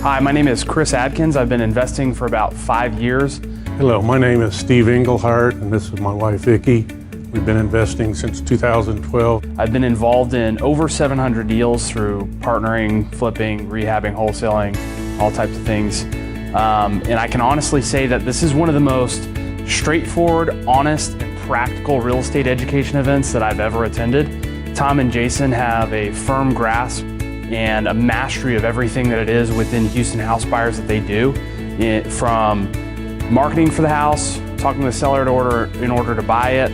Hi, my name is Chris Adkins. I've been investing for about 5 years. Hello, my name is Steve Englehart, and this is my wife Vicky. We've been investing since 2012. I've been involved in over 700 deals through partnering, flipping, rehabbing, wholesaling, all types of things. And I can honestly say that this is one of the most straightforward, honest, and practical real estate education events that I've ever attended. Tom and Jason have a firm grasp and a mastery of everything that it is within Houston house buyers that they do, from marketing for the house, talking to the seller in order to buy it,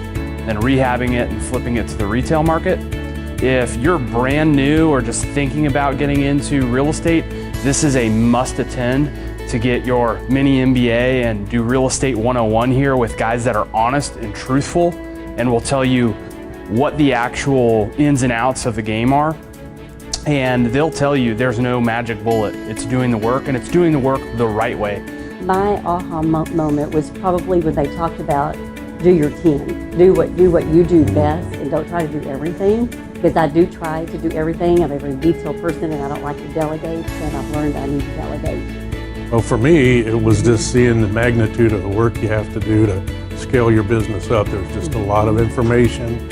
then rehabbing it and flipping it to the retail market. If you're brand new or just thinking about getting into real estate, this is a must attend to get your mini MBA and do real estate 101 here with guys that are honest and truthful and will tell you what the actual ins and outs of the game are. And they'll tell you there's no magic bullet. It's doing the work, and it's doing the work the right way. My aha moment was probably when they talked about do your 10. Do what you do best, and don't try to do everything. Because I do try to do everything. I'm a very detailed person, and I don't like to delegate, and I've learned I need to delegate. Well, for me, it was just seeing the magnitude of the work you have to do to scale your business up. There's just a lot of information,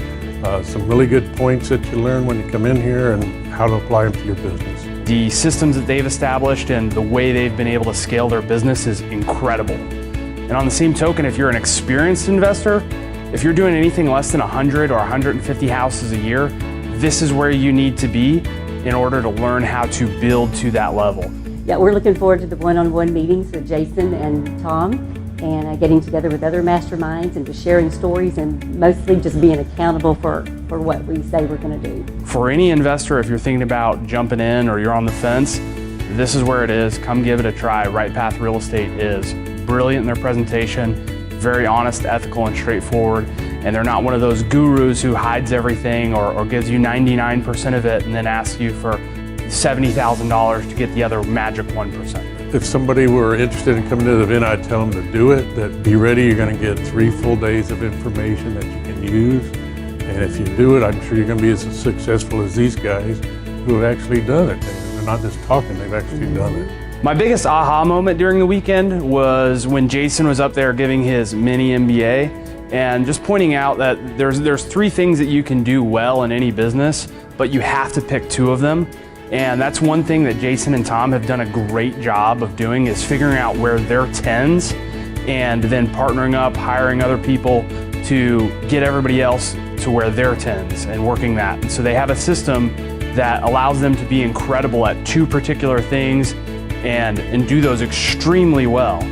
some really good points that you learn when you come in here and how to apply them to your business. The systems that they've established and the way they've been able to scale their business is incredible. And on the same token, if you're an experienced investor, if you're doing anything less than 100 or 150 houses a year, this is where you need to be in order to learn how to build to that level. Yeah, we're looking forward to the one-on-one meetings with Jason and Tom, and getting together with other masterminds and just sharing stories, and mostly just being accountable for what we say we're going to do. For any investor, if you're thinking about jumping in or you're on the fence, this is where it is. Come give it a try. Right Path Real Estate is brilliant in their presentation, very honest, ethical, and straightforward. And they're not one of those gurus who hides everything or gives you 99% of it and then asks you for $70,000 to get the other magic 1%. If somebody were interested in coming to the event, I'd tell them to do it, that be ready. You're going to get 3 full days of information that you can use. And if you do it, I'm sure you're going to be as successful as these guys who have actually done it. They're not just talking, they've actually done it. My biggest aha moment during the weekend was when Jason was up there giving his mini MBA and just pointing out that there's 3 things that you can do well in any business, but you have to pick 2 of them. And that's one thing that Jason and Tom have done a great job of doing, is figuring out where they're 10s and then partnering up, hiring other people to get everybody else to where they're 10s and working that. And so they have a system that allows them to be incredible at 2 particular things and do those extremely well.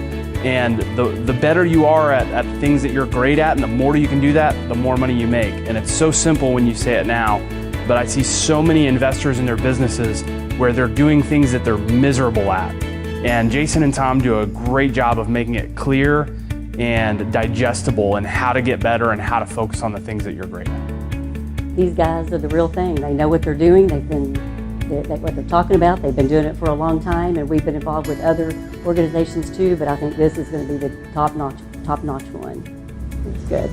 And the better you are at things that you're great at, and the more you can do that, the more money you make. And it's so simple when you say it now, but I see so many investors in their businesses where they're doing things that they're miserable at. And Jason and Tom do a great job of making it clear and digestible and how to get better and how to focus on the things that you're great at. These guys are the real thing. They know what they're doing. What they're talking about. They've been doing it for a long time, and we've been involved with other organizations too, but I think this is going to be the top-notch one. It's good.